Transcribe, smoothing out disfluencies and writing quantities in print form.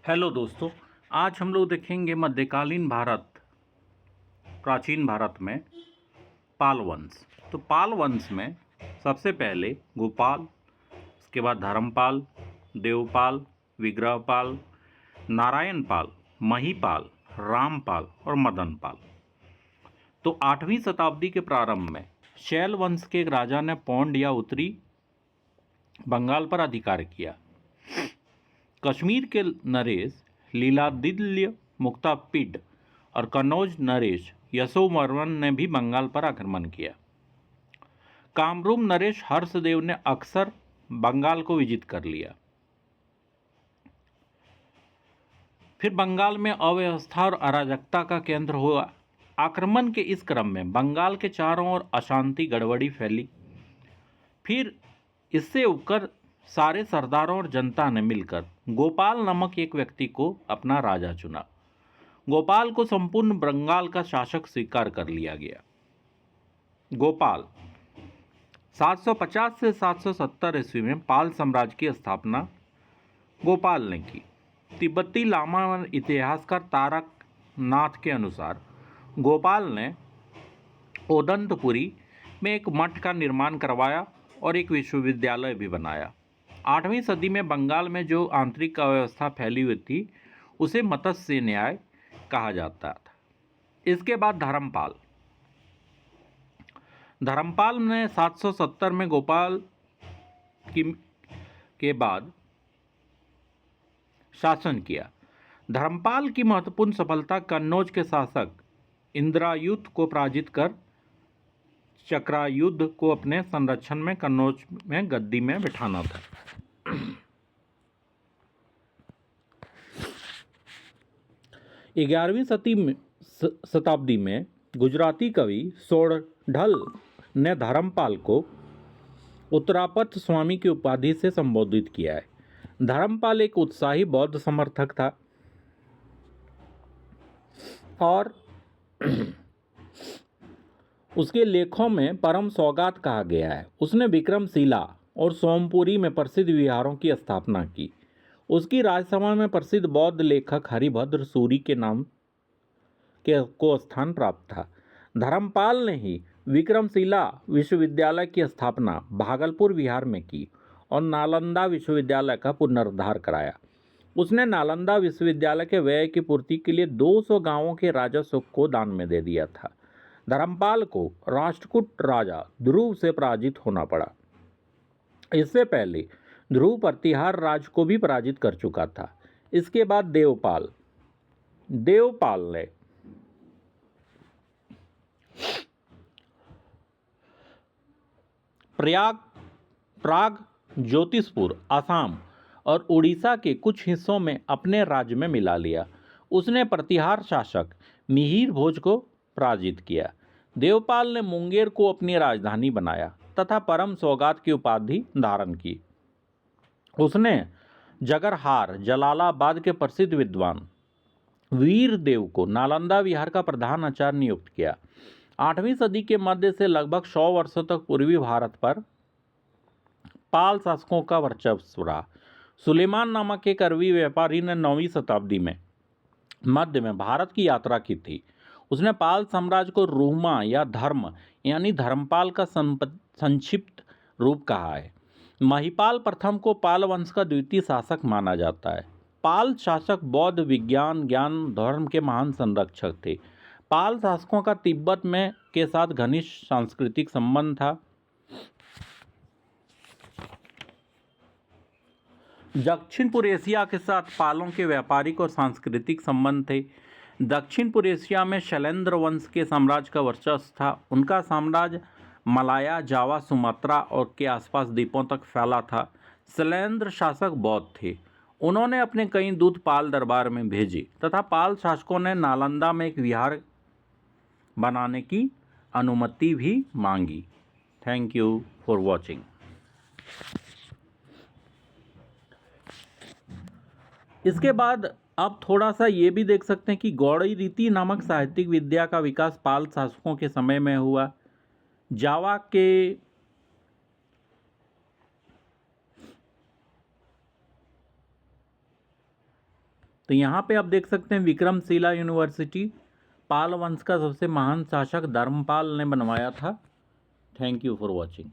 Hello दोस्तों। आज हम लोग देखेंगे मध्यकालीन भारत, प्राचीन भारत में पाल वंश। तो पाल वंश में सबसे पहले गोपाल, उसके बाद धर्मपाल, देवपाल, विग्रहपाल, नारायणपाल, महीपाल, रामपाल और मदनपाल। तो 8वीं शताब्दी के प्रारंभ में शैल वंश के एक राजा ने पौंड या उत्तरी बंगाल पर अधिकार किया। कश्मीर के नरेश लीलादिल्य मुक्तापिड और कन्नौज नरेश यशोवर्मन ने भी बंगाल पर आक्रमण किया। कामरूप नरेश हर्षदेव ने अक्सर बंगाल को विजित कर लिया। फिर बंगाल में अव्यवस्था और अराजकता का केंद्र हुआ। आक्रमण के इस क्रम में बंगाल के चारों ओर अशांति गड़बड़ी फैली। फिर इससे उबकर सारे सरदारों और जनता ने मिलकर गोपाल नामक एक व्यक्ति को अपना राजा चुना। गोपाल को संपूर्ण बंगाल का शासक स्वीकार कर लिया गया। गोपाल 750 से 770 ईस्वी में पाल साम्राज्य की स्थापना गोपाल ने की। तिब्बती लामा और इतिहासकार तारक नाथ के अनुसार गोपाल ने ओदंतपुरी में एक मठ का निर्माण करवाया और एक विश्वविद्यालय भी बनाया। 8वीं सदी में बंगाल में जो आंतरिक अव्यवस्था फैली हुई थी उसे मत्स्य न्याय कहा जाता था। इसके बाद धर्मपाल ने 770 में गोपाल के बाद शासन किया। धर्मपाल की महत्वपूर्ण सफलता कन्नौज के शासक इंद्रायुध को पराजित कर चक्रायुध को अपने संरक्षण में कन्नौज में गद्दी में बिठाना था। 11वीं शताब्दी में गुजराती कवि सोरढल ने धर्मपाल को उत्तरापथ स्वामी की उपाधि से संबोधित किया है। धर्मपाल एक उत्साही बौद्ध समर्थक था और उसके लेखों में परम सौगात कहा गया है। उसने विक्रमशिला और सोमपुरी में प्रसिद्ध विहारों की स्थापना की। उसकी राजसभा में प्रसिद्ध बौद्ध लेखक हरिभद्र सूरी के नाम को स्थान प्राप्त था। धर्मपाल ने ही विक्रमशिला विश्वविद्यालय की स्थापना भागलपुर बिहार में की और नालंदा विश्वविद्यालय का पुनरुद्धार कराया। उसने नालंदा विश्वविद्यालय के व्यय की पूर्ति के लिए 200 गांवों के राजस्व को दान में दे दिया था। धर्मपाल को राष्ट्रकूट राजा ध्रुव से पराजित होना पड़ा। इससे पहले ध्रुव प्रतिहार राज को भी पराजित कर चुका था। इसके बाद देवपाल ने प्राग, ज्योतिषपुर, असम और उड़ीसा के कुछ हिस्सों में अपने राज्य में मिला लिया। उसने प्रतिहार शासक मिहिर भोज को पराजित किया। देवपाल ने मुंगेर को अपनी राजधानी बनाया तथा परम सौगात की उपाधि धारण की। उसने जगरहार जलालाबाद के प्रसिद्ध विद्वान वीरदेव को नालंदा विहार का प्रधान आचार्य नियुक्त किया। 8वीं सदी के मध्य से लगभग 100 वर्षों तक पूर्वी भारत पर पाल शासकों का वर्चस्व रहा। सुलेमान नामक एक अरबी व्यापारी ने 9वीं शताब्दी में मध्य में भारत की यात्रा की थी। उसने पाल साम्राज्य को रूमा या धर्म यानी धर्मपाल का संक्षिप्त रूप कहा है। महिपाल प्रथम को पाल वंश का द्वितीय शासक माना जाता है। पाल शासक बौद्ध विज्ञान ज्ञान धर्म के महान संरक्षक थे। पाल शासकों का तिब्बत में के साथ घनिष्ठ सांस्कृतिक संबंध था। दक्षिण पूर्व एशिया के साथ पालों के व्यापारिक और सांस्कृतिक संबंध थे। दक्षिण पूर्व एशिया में शैलेंद्र वंश के साम्राज्य का वर्चस्व था। उनका साम्राज्य मलाया, जावा, सुमात्रा और के आसपास द्वीपों तक फैला था। शैलेंद्र शासक बौद्ध थे। उन्होंने अपने कई दूत पाल दरबार में भेजे तथा पाल शासकों ने नालंदा में एक विहार बनाने की अनुमति भी मांगी। Thank you for watching. इसके बाद आप थोड़ा सा ये भी देख सकते हैं कि गौड़ी रीति नामक साहित्यिक विद्या का विकास पाल शासकों के समय में हुआ। जावा के तो यहाँ पे आप देख सकते हैं विक्रमशिला यूनिवर्सिटी पाल वंश का सबसे महान शासक धर्मपाल ने बनवाया था। Thank you for watching.